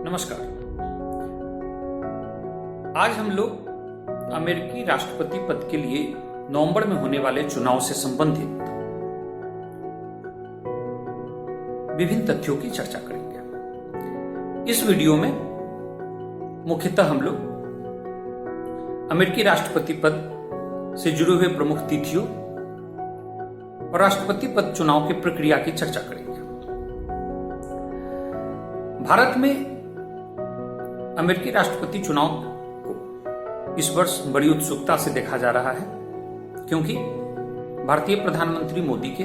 नमस्कार। आज हम लोग अमेरिकी राष्ट्रपति पद के लिए नवंबर में होने वाले चुनाव से संबंधित विभिन्न तथ्यों की चर्चा करेंगे। इस वीडियो में मुख्यतः हम लोग अमेरिकी राष्ट्रपति पद से जुड़े हुए प्रमुख तिथियों और राष्ट्रपति पद चुनाव की प्रक्रिया की चर्चा करेंगे। भारत में अमेरिकी राष्ट्रपति चुनाव को इस वर्ष बड़ी उत्सुकता से देखा जा रहा है, क्योंकि भारतीय प्रधानमंत्री मोदी के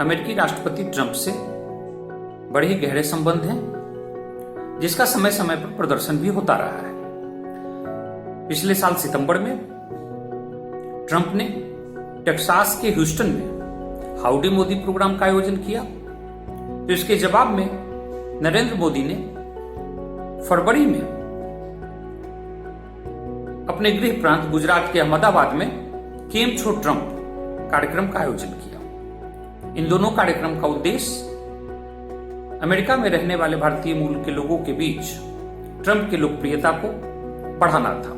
अमेरिकी राष्ट्रपति ट्रंप से बड़े ही गहरे संबंध हैं, जिसका समय समय पर प्रदर्शन भी होता रहा है। पिछले साल सितंबर में ट्रंप ने टेक्सास के ह्यूस्टन में हाउडी मोदी प्रोग्राम का आयोजन किया, तो इसके जवाब में नरेंद्र मोदी ने फरवरी में अपने गृह प्रांत गुजरात के अहमदाबाद में केम छो ट्रंप कार्यक्रम का आयोजन किया। इन दोनों कार्यक्रम का उद्देश्य अमेरिका में रहने वाले भारतीय मूल के लोगों के बीच ट्रंप की लोकप्रियता को बढ़ाना था।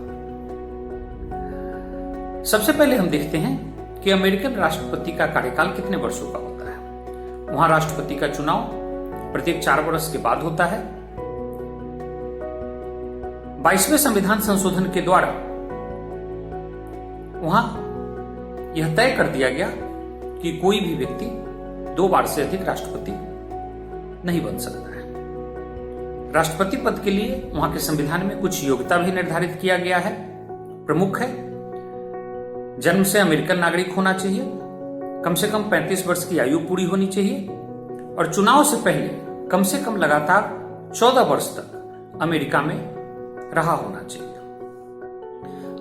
सबसे पहले हम देखते हैं कि अमेरिकन राष्ट्रपति का कार्यकाल कितने वर्षों का होता है। वहां राष्ट्रपति का चुनाव प्रत्येक 4 वर्ष के बाद होता है। 22वें संविधान संशोधन के द्वारा वहां यह तय कर दिया गया कि कोई भी व्यक्ति 2 बार से अधिक राष्ट्रपति नहीं बन सकता है। राष्ट्रपति पद के लिए वहां के संविधान में कुछ योग्यता भी निर्धारित किया गया है। प्रमुख है, जन्म से अमेरिकन नागरिक होना चाहिए, कम से कम 35 वर्ष की आयु पूरी होनी चाहिए और चुनाव से पहले कम से कम लगातार 14 वर्ष तक अमेरिका में रहा होना चाहिए।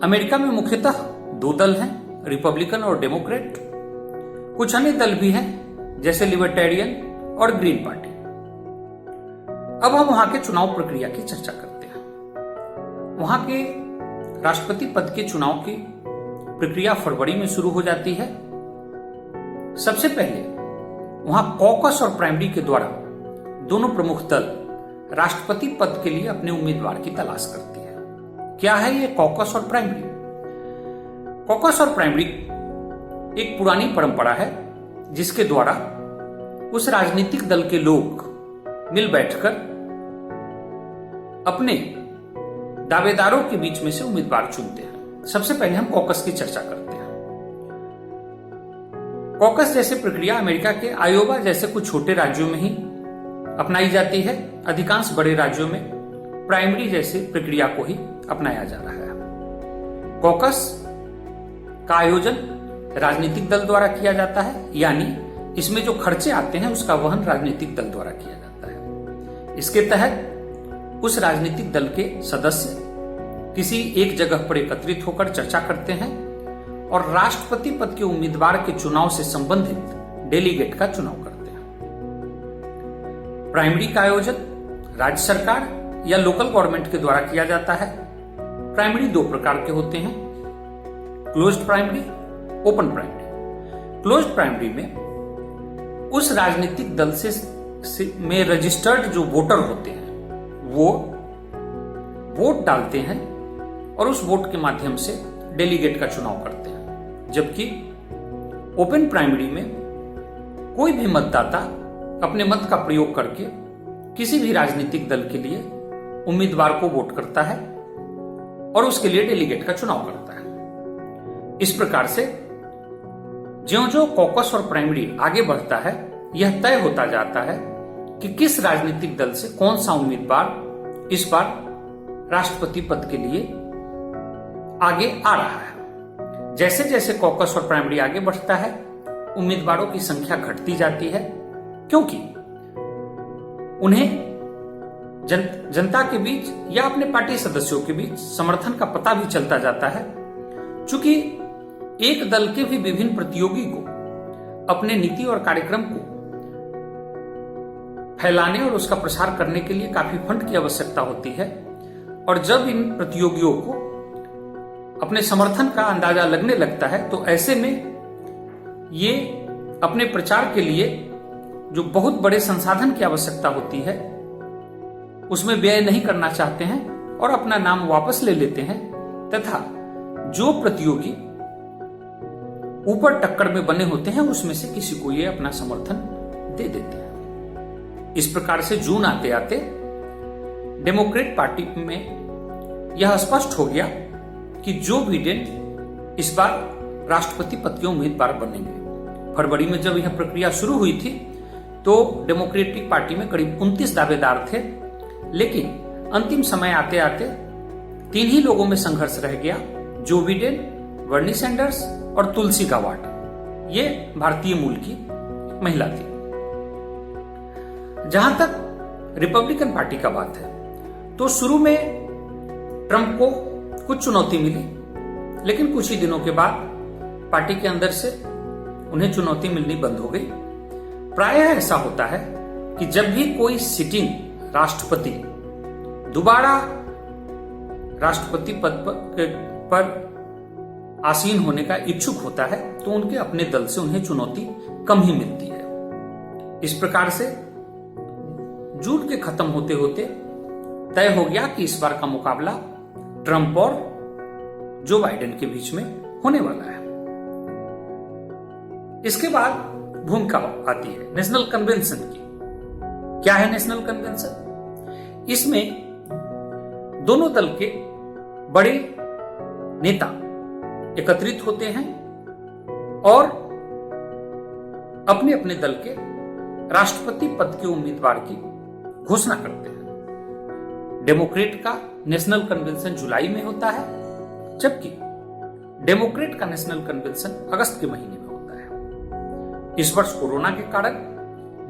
अमेरिका में मुख्यतः 2 दल हैं, रिपब्लिकन और डेमोक्रेट। कुछ अन्य दल भी हैं, जैसे लिबर्टेरियन और ग्रीन पार्टी। अब हम वहां के चुनाव प्रक्रिया की चर्चा करते हैं। वहां के राष्ट्रपति पद के चुनाव की प्रक्रिया फरवरी में शुरू हो जाती है। सबसे पहले वहां कॉकस और प्राइमरी के द्वारा दोनों प्रमुख दल राष्ट्रपति पद के लिए अपने उम्मीदवार की तलाश करती है। क्या है ये कॉकस और प्राइमरी? कॉकस और प्राइमरी एक पुरानी परंपरा है, जिसके द्वारा उस राजनीतिक दल के लोग मिल बैठकर अपने दावेदारों के बीच में से उम्मीदवार चुनते हैं। सबसे पहले हम कॉकस की चर्चा करते हैं। कॉकस जैसे प्रक्रिया अमेरिका के आयोवा जैसे कुछ छोटे राज्यों में ही अपनाई जाती है। अधिकांश बड़े राज्यों में प्राइमरी जैसे प्रक्रिया को ही अपनाया जा रहा है। कॉकस का आयोजन राजनीतिक दल द्वारा किया जाता है, यानी इसमें जो खर्चे आते हैं उसका वहन राजनीतिक दल द्वारा किया जाता है। इसके तहत उस राजनीतिक दल के सदस्य किसी एक जगह पर एकत्रित होकर चर्चा करते हैं और राष्ट्रपति पद के उम्मीदवार के चुनाव से संबंधित डेलीगेट का चुनाव करते हैं। प्राइमरी का आयोजन राज्य सरकार या लोकल गवर्नमेंट के द्वारा किया जाता है। प्राइमरी 2 प्रकार के होते हैं, closed primary, open primary. Closed primary में उस राजनीतिक दल में रजिस्टर्ड जो वोटर होते हैं वो वोट डालते हैं और उस वोट के माध्यम से डेलीगेट का चुनाव करते हैं। जबकि ओपन प्राइमरी में कोई भी मतदाता अपने मत का प्रयोग करके किसी भी राजनीतिक दल के लिए उम्मीदवार को वोट करता है और उसके लिए डेलीगेट का चुनाव करता है। इस प्रकार से ज्यों-ज्यों कॉकस और प्राइमरी आगे बढ़ता है, यह तय होता जाता है कि किस राजनीतिक दल से कौन सा उम्मीदवार इस बार राष्ट्रपति पद के लिए आगे आ रहा है। जैसे जैसे कॉकस और प्राइमरी आगे बढ़ता है, उम्मीदवारों की संख्या घटती जाती है, क्योंकि उन्हें जनता के बीच या अपने पार्टी सदस्यों के बीच समर्थन का पता भी चलता जाता है। चूंकि एक दल के भी विभिन्न प्रतियोगी को अपने नीति और कार्यक्रम को फैलाने और उसका प्रसार करने के लिए काफी फंड की आवश्यकता होती है, और जब इन प्रतियोगियों को अपने समर्थन का अंदाजा लगने लगता है, तो ऐसे में ये अपने प्रचार के लिए जो बहुत बड़े संसाधन की आवश्यकता होती है उसमें व्यय नहीं करना चाहते हैं और अपना नाम वापस ले लेते हैं, तथा जो प्रतियोगी ऊपर टक्कर में बने होते हैं उसमें से किसी को ये अपना समर्थन दे देते हैं। इस प्रकार से जून आते आते डेमोक्रेट पार्टी में यह स्पष्ट हो गया कि जो बिडेन इस बार राष्ट्रपति पद के उम्मीदवार बनेंगे। फरवरी में जब यह प्रक्रिया शुरू हुई थी तो डेमोक्रेटिक पार्टी में करीब 29 दावेदार थे, लेकिन अंतिम समय आते आते 3 ही लोगों में संघर्ष रह गया, जो बिडेन, बर्नी सैंडर्स और तुलसी गाबार्ड। ये भारतीय मूल की महिला थी। जहां तक रिपब्लिकन पार्टी का बात है तो शुरू में ट्रंप को कुछ चुनौती मिली, लेकिन कुछ ही दिनों के बाद पार्टी के अंदर से उन्हें चुनौती मिलनी बंद हो गई। प्रायः ऐसा होता है कि जब भी कोई सिटिंग राष्ट्रपति दोबारा राष्ट्रपति पद पर आसीन होने का इच्छुक होता है तो उनके अपने दल से उन्हें चुनौती कम ही मिलती है। इस प्रकार से जून के खत्म होते होते तय हो गया कि इस बार का मुकाबला ट्रंप और जो बाइडेन के बीच में होने वाला है। इसके बाद भूमिका आती है नेशनल कन्वेंशन की। क्या है नेशनल कन्वेंशन? इसमें दोनों दल के बड़े नेता एकत्रित होते हैं और अपने अपने दल के राष्ट्रपति पद के उम्मीदवार की घोषणा करते हैं। डेमोक्रेट का नेशनल कन्वेंशन जुलाई में होता है, जबकि डेमोक्रेट का नेशनल कन्वेंशन अगस्त के महीने में होता है। इस वर्ष कोरोना के कारण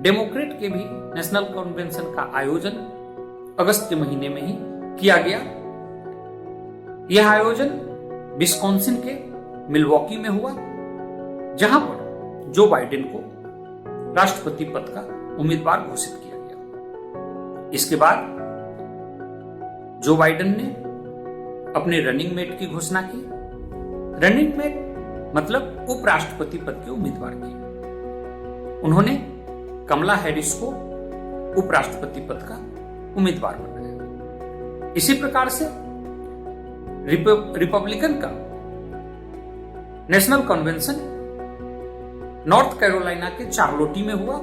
डेमोक्रेट के भी नेशनल कन्वेंशन का आयोजन अगस्त के महीने में ही किया गया। यह आयोजन विस्कॉन्सिन के मिलवॉकी में हुआ, जहां पर जो बाइडेन को राष्ट्रपति पद का उम्मीदवार घोषित किया गया। इसके बाद जो बाइडेन ने अपने रनिंग मेट की घोषणा की। रनिंग मेट मतलब उपराष्ट्रपति पद के उम्मीदवार की। उन्होंने कमला हैरिस को उपराष्ट्रपति पद का उम्मीदवार बनाया। इसी प्रकार से रिपब्लिकन का नेशनल कन्वेंशन नॉर्थ कैरोलिना के चार्लोटी में हुआ,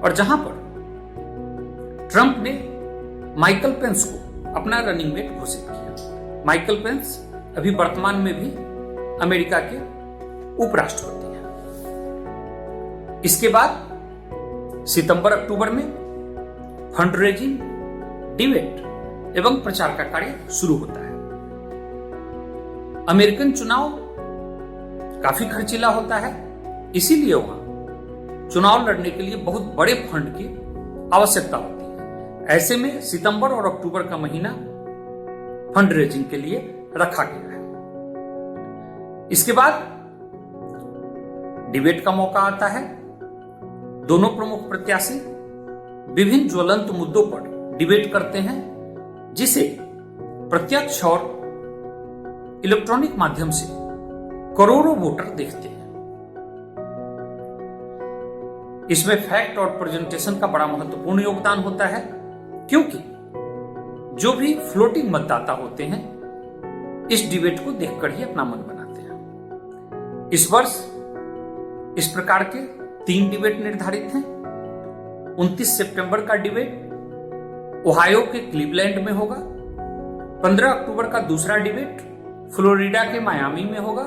और जहां पर ट्रंप ने माइकल पेंस को अपना रनिंग मेट घोषित किया। माइकल पेंस अभी वर्तमान में भी अमेरिका के उपराष्ट्रपति हैं। इसके बाद सितंबर अक्टूबर में फंड रेजिंग, डिबेट एवं प्रचार का कार्य शुरू होता है। अमेरिकन चुनाव काफी खर्चीला होता है, इसीलिए वहां चुनाव लड़ने के लिए बहुत बड़े फंड की आवश्यकता होती है। ऐसे में सितंबर और अक्टूबर का महीना फंड रेजिंग के लिए रखा गया है। इसके बाद डिबेट का मौका आता है। दोनों प्रमुख प्रत्याशी विभिन्न ज्वलंत मुद्दों पर डिबेट करते हैं, जिसे प्रत्यक्ष और इलेक्ट्रॉनिक माध्यम से करोड़ों वोटर देखते हैं। इसमें फैक्ट और प्रेजेंटेशन का बड़ा महत्वपूर्ण योगदान होता है, क्योंकि जो भी फ्लोटिंग मतदाता होते हैं इस डिबेट को देखकर ही अपना मन बनाते हैं। इस वर्ष इस प्रकार के 3 डिबेट निर्धारित हैं। 29 सितंबर का डिबेट ओहायो के क्लीवलैंड में होगा। 15 अक्टूबर का दूसरा डिबेट फ्लोरिडा के मायामी में होगा,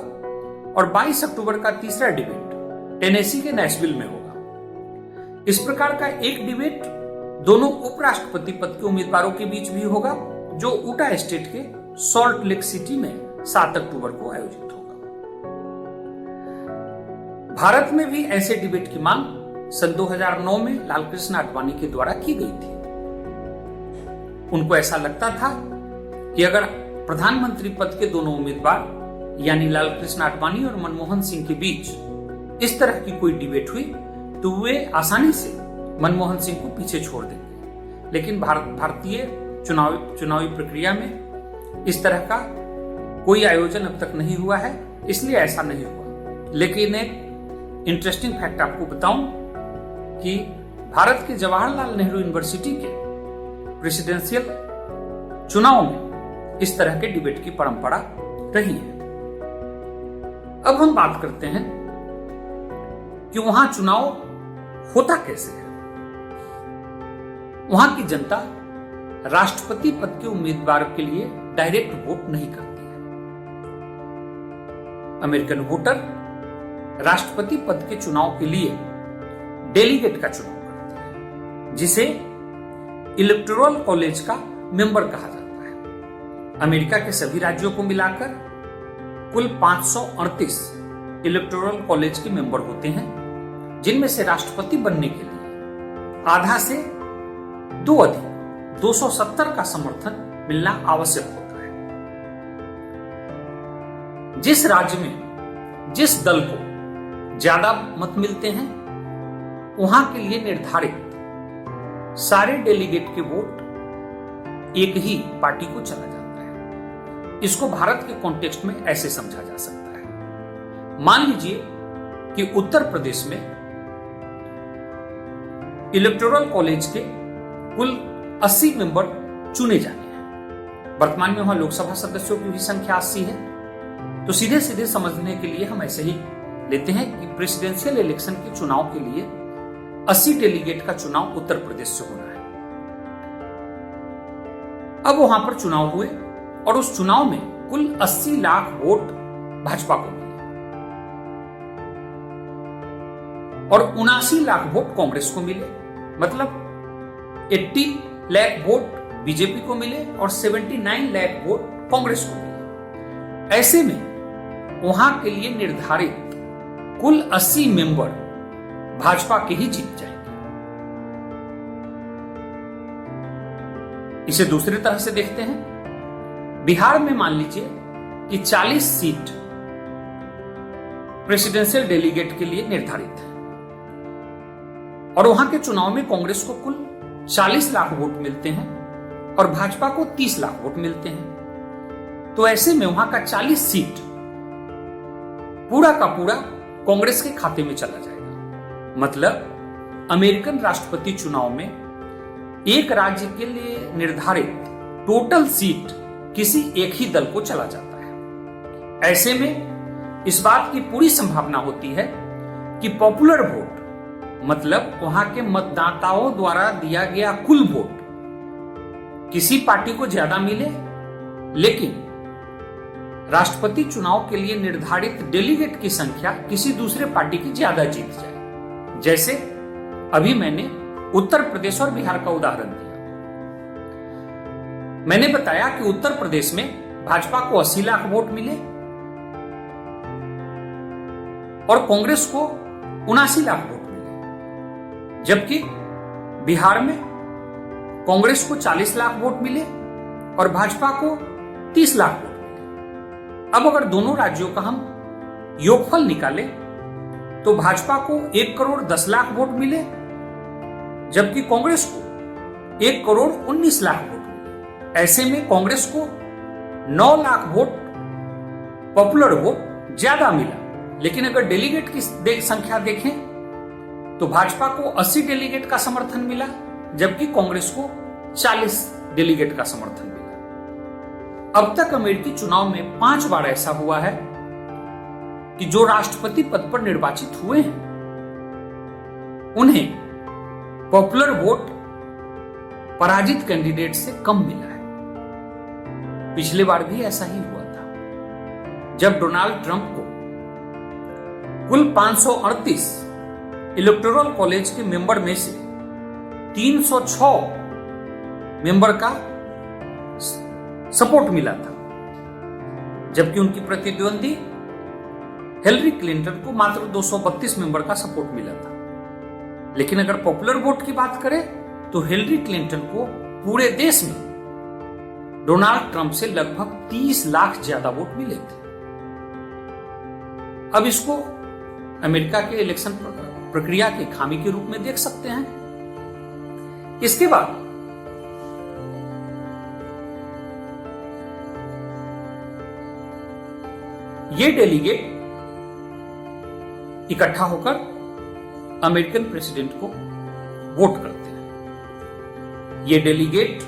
और 22 अक्टूबर का तीसरा डिबेट टेनेसी के नैशविल में होगा। इस प्रकार का एक डिबेट दोनों उपराष्ट्रपति पद के उम्मीदवारों के बीच भी होगा, जो यूटा स्टेट के सॉल्ट लेक सिटी में 7 अक्टूबर को आयोजित होगा। भारत में भी ऐसे डिबेट की मांग सन 2009 में लालकृष्ण आडवाणी के द्वारा की गई थी। उनको ऐसा लगता था कि अगर प्रधानमंत्री पद के दोनों उम्मीदवार यानी लालकृष्ण आडवाणी और मनमोहन सिंह के बीच इस तरह की कोई डिबेट हुई तो वे आसानी से मनमोहन सिंह को पीछे छोड़ देंगे। लेकिन भारतीय चुनावी प्रक्रिया में इस तरह का कोई आयोजन अब तक नहीं हुआ है, इसलिए ऐसा नहीं हुआ। लेकिन एक इंटरेस्टिंग फैक्ट आपको बताऊं कि भारत के जवाहरलाल नेहरू यूनिवर्सिटी के प्रेसिडेंशियल चुनाव में इस तरह के डिबेट की परंपरा रही है। अब हम बात करते हैं कि वहां चुनाव होता कैसे है। वहां की जनता राष्ट्रपति पद के उम्मीदवार के लिए डायरेक्ट वोट नहीं करती है। अमेरिकन वोटर राष्ट्रपति पद के चुनाव के लिए डेलीगेट का चुनाव करते हैं, जिसे इलेक्टोरल कॉलेज का मेंबर कहा जाता है। अमेरिका के सभी राज्यों को मिलाकर कुल 538 इलेक्टोरल कॉलेज के मेंबर होते हैं, जिनमें से राष्ट्रपति बनने के लिए आधा से 2 अधिक 270 का समर्थन मिलना आवश्यक होता है। जिस राज्य में जिस दल को ज्यादा मत मिलते हैं, वहां के लिए निर्धारित सारे डेलीगेट के वोट एक ही पार्टी को चला जाता है। इसको भारत के कॉन्टेक्स्ट में ऐसे समझा जा सकता है। मान लीजिए कि उत्तर प्रदेश में इलेक्टोरल कॉलेज के कुल 80 मेंबर चुने जाने हैं। वर्तमान में वहां लोकसभा सदस्यों की भी संख्या 80 है। तो सीधे सीधे समझने के लिए हम ऐसे ही लेते हैं कि प्रेसिडेंशियल इलेक्शन के चुनाव के लिए 80 डेलीगेट का चुनाव उत्तर प्रदेश से हो रहा है। अब वहां पर चुनाव हुए और उस चुनाव में कुल 80 लाख वोट भाजपा को मिले और 79 लाख वोट कांग्रेस को मिले। मतलब 80 लाख वोट बीजेपी को मिले और 79 लाख वोट कांग्रेस को मिले। ऐसे में वहां के लिए निर्धारित कुल 80 मेंबर भाजपा के ही जीत जाएंगे। इसे दूसरी तरह से देखते हैं। बिहार में मान लीजिए कि 40 सीट प्रेसिडेंशियल डेलीगेट के लिए निर्धारित है और वहां के चुनाव में कांग्रेस को कुल 40 लाख वोट मिलते हैं और भाजपा को 30 लाख वोट मिलते हैं। तो ऐसे में वहां का 40 सीट पूरा का पूरा कांग्रेस के खाते में चला जाएगा। मतलब अमेरिकन राष्ट्रपति चुनाव में एक राज्य के लिए निर्धारित टोटल सीट किसी एक ही दल को चला जाता है। ऐसे में इस बात की पूरी संभावना होती है कि पॉपुलर वोट, मतलब वहां के मतदाताओं द्वारा दिया गया कुल वोट, किसी पार्टी को ज्यादा मिले, लेकिन राष्ट्रपति चुनाव के लिए निर्धारित डेलीगेट की संख्या किसी दूसरे पार्टी की ज्यादा जीत जाए। जैसे अभी मैंने उत्तर प्रदेश और बिहार का उदाहरण दिया। मैंने बताया कि उत्तर प्रदेश में भाजपा को 80 लाख वोट मिले और कांग्रेस को 79 लाख वोट मिले, जबकि बिहार में कांग्रेस को 40 लाख वोट मिले और भाजपा को 30 लाख वोट। अब अगर दोनों राज्यों का हम योगफल निकालें तो भाजपा को 1 करोड़ 10 लाख वोट मिले, जबकि कांग्रेस को 1 करोड़ 19 लाख वोट मिले। ऐसे में कांग्रेस को 9 लाख वोट पॉपुलर वोट ज्यादा मिला। लेकिन अगर डेलीगेट की संख्या देखें तो भाजपा को 80 डेलीगेट का समर्थन मिला, जबकि कांग्रेस को 40 डेलीगेट का समर्थन मिला। अब तक अमेरिकी चुनाव में 5 बार ऐसा हुआ है कि जो राष्ट्रपति पद पर निर्वाचित हुए हैं उन्हें पॉपुलर वोट पराजित कैंडिडेट से कम मिला है। पिछले बार भी ऐसा ही हुआ था, जब डोनाल्ड ट्रंप को कुल 538 इलेक्टोरल कॉलेज के मेंबर में से 306 मेंबर का सपोर्ट मिला था, जबकि उनकी प्रतिद्वंदी हिलरी क्लिंटन को मात्र 232 मेंबर का सपोर्ट मिला था। लेकिन अगर पॉपुलर वोट की बात करें तो हिलरी क्लिंटन को पूरे देश में डोनाल्ड ट्रंप से लगभग 30 लाख ज्यादा वोट मिले थे। अब इसको अमेरिका के इलेक्शन प्रक्रिया की खामी के रूप में देख सकते हैं। इसके बाद ये डेलीगेट इकट्ठा होकर अमेरिकन प्रेसिडेंट को वोट करते हैं। ये डेलीगेट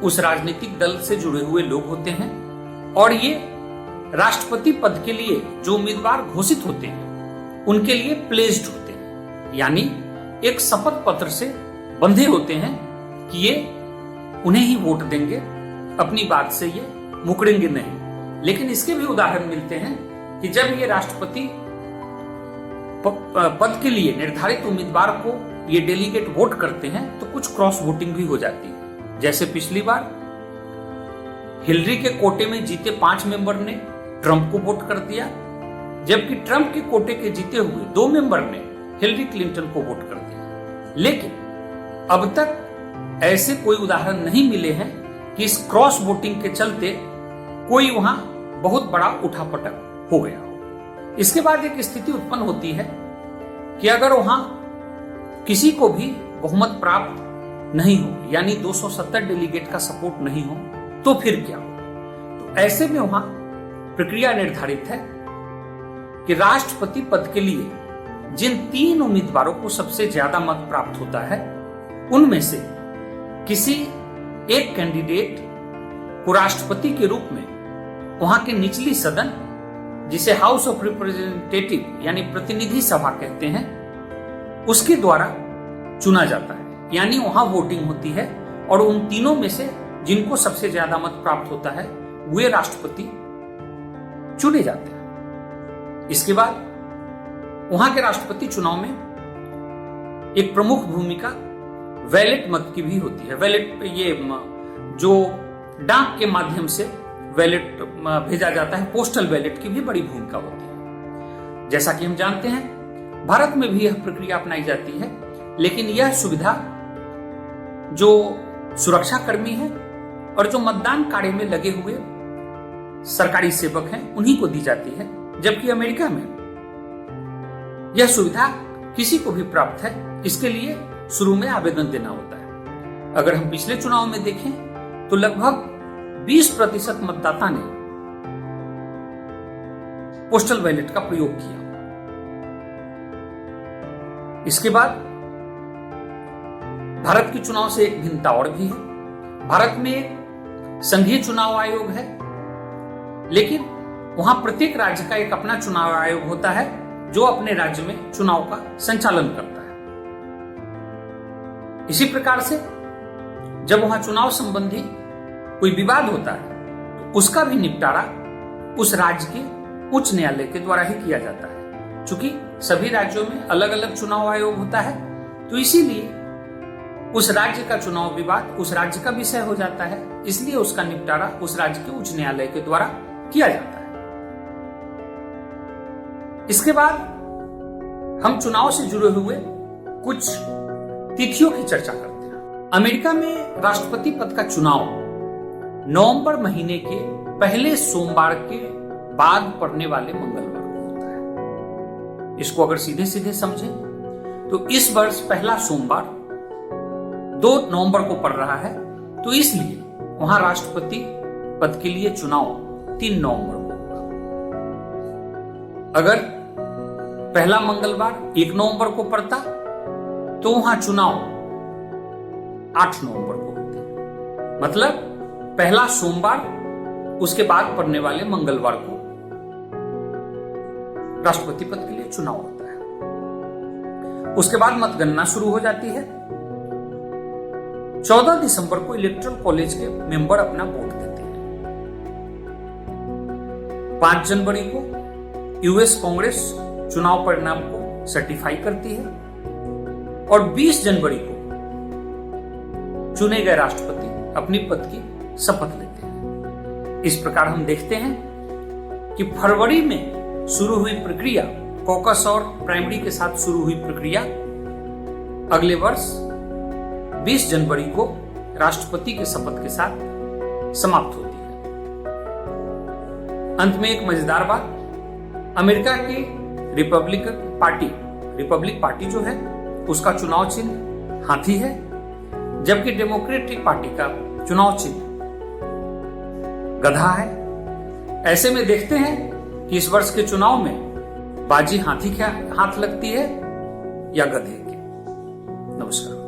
उस राजनीतिक दल से जुड़े हुए लोग होते हैं और ये राष्ट्रपति पद के लिए जो उम्मीदवार घोषित होते हैं उनके लिए प्लेज्ड होते हैं, यानी एक शपथ पत्र से बंधे होते हैं कि ये उन्हें ही वोट देंगे, अपनी बात से ये मुकरेंगे नहीं। लेकिन इसके भी उदाहरण मिलते हैं कि जब ये राष्ट्रपति पद के लिए निर्धारित उम्मीदवार को ये डेलीगेट वोट करते हैं तो कुछ क्रॉस वोटिंग भी हो जाती है। जैसे पिछली बार हिलरी के कोटे में जीते 5 मेंबर ने ट्रंप को वोट कर दिया, जबकि ट्रंप के कोटे के जीते हुए 2 मेंबर ने हिलरी क्लिंटन को वोट कर दिया। लेकिन अब तक ऐसे कोई उदाहरण नहीं मिले हैं कि इस क्रॉस वोटिंग के चलते कोई वहां बहुत बड़ा उठापटक हो गया हो। इसके बाद एक स्थिति उत्पन्न होती है कि अगर वहां किसी को भी बहुमत प्राप्त नहीं हो, यानी 270 डेलीगेट का सपोर्ट नहीं हो, तो फिर क्या हो? तो ऐसे में वहां प्रक्रिया निर्धारित है कि राष्ट्रपति पद के लिए जिन 3 उम्मीदवारों को सबसे ज्यादा मत प्राप्त होता है उनमें से किसी एक कैंडिडेट को राष्ट्रपति के रूप में वहां के निचली सदन, जिसे हाउस ऑफ रिप्रेजेंटेटिव यानी प्रतिनिधि सभा कहते हैं, उसके द्वारा चुना जाता है। यानी वहां वोटिंग होती है और उन तीनों में से जिनको सबसे ज्यादा मत प्राप्त होता है वे राष्ट्रपति चुने जाते हैं। इसके बाद वहां के राष्ट्रपति चुनाव में एक प्रमुख भूमिका बैलेट मत की भी होती है। बैलेट ये जो डाक के माध्यम से बैलेट भेजा जाता है, पोस्टल बैलेट की भी बड़ी भूमिका होती है। जैसा कि हम जानते हैं भारत में भी यह प्रक्रिया अपनाई जाती है, लेकिन यह सुविधा जो सुरक्षा कर्मी है और जो मतदान कार्य में लगे हुए सरकारी सेवक हैं उन्हीं को दी जाती है, जबकि अमेरिका में यह सुविधा किसी को भी प्राप्त है। इसके लिए शुरू में आवेदन देना होता है। अगर हम पिछले चुनाव में देखें तो लगभग 20% मतदाता ने पोस्टल बैलेट का प्रयोग किया। इसके बाद भारत के चुनाव से एक भिन्नता और भी है। भारत में संघीय चुनाव आयोग है, लेकिन वहां प्रत्येक राज्य का एक अपना चुनाव आयोग होता है जो अपने राज्य में चुनाव का संचालन करता है। इसी प्रकार से जब वहां चुनाव संबंधी कोई विवाद होता है तो उसका भी निपटारा उस राज्य के उच्च न्यायालय के द्वारा ही किया जाता है। चूंकि सभी राज्यों में अलग अलग चुनाव आयोग होता है, तो इसीलिए उस राज्य का चुनाव विवाद उस राज्य का विषय हो जाता है, इसलिए उसका निपटारा उस राज्य के उच्च न्यायालय के द्वारा किया जाता है। इसके बाद हम चुनाव से जुड़े हुए कुछ तिथियों की चर्चा करते हैं। अमेरिका में राष्ट्रपति पद का चुनाव नवंबर महीने के पहले सोमवार के बाद पड़ने वाले मंगलवार को होता है। इसको अगर सीधे सीधे समझें तो इस वर्ष पहला सोमवार 2 नवंबर को पड़ रहा है, तो इसलिए वहां राष्ट्रपति पद के लिए चुनाव 3 नवंबर को होगा। अगर पहला मंगलवार 1 नवंबर को पड़ता तो वहां चुनाव 8 नवंबर को होते। मतलब पहला सोमवार उसके बाद पड़ने वाले मंगलवार को राष्ट्रपति पद के लिए चुनाव होता है। उसके बाद मतगणना शुरू हो जाती है। 14 दिसंबर को इलेक्टोरल कॉलेज के मेंबर अपना वोट देते हैं। 5 जनवरी को यूएस कांग्रेस चुनाव परिणाम को सर्टिफाई करती है और 20 जनवरी को चुने गए राष्ट्रपति अपनी पद की शपथ लेते हैं। इस प्रकार हम देखते हैं कि फरवरी में शुरू हुई प्रक्रिया, कॉकस और प्राइमरी के साथ शुरू हुई प्रक्रिया अगले वर्ष 20 जनवरी को राष्ट्रपति के शपथ के साथ समाप्त होती है। अंत में एक मजेदार बात, अमेरिका की रिपब्लिक पार्टी जो है उसका चुनाव चिन्ह हाथी है, जबकि डेमोक्रेटिक पार्टी का चुनाव चिन्ह गधा है। ऐसे में देखते हैं कि इस वर्ष के चुनाव में बाजी हाथी के हाथ लगती है या गधे के। नमस्कार।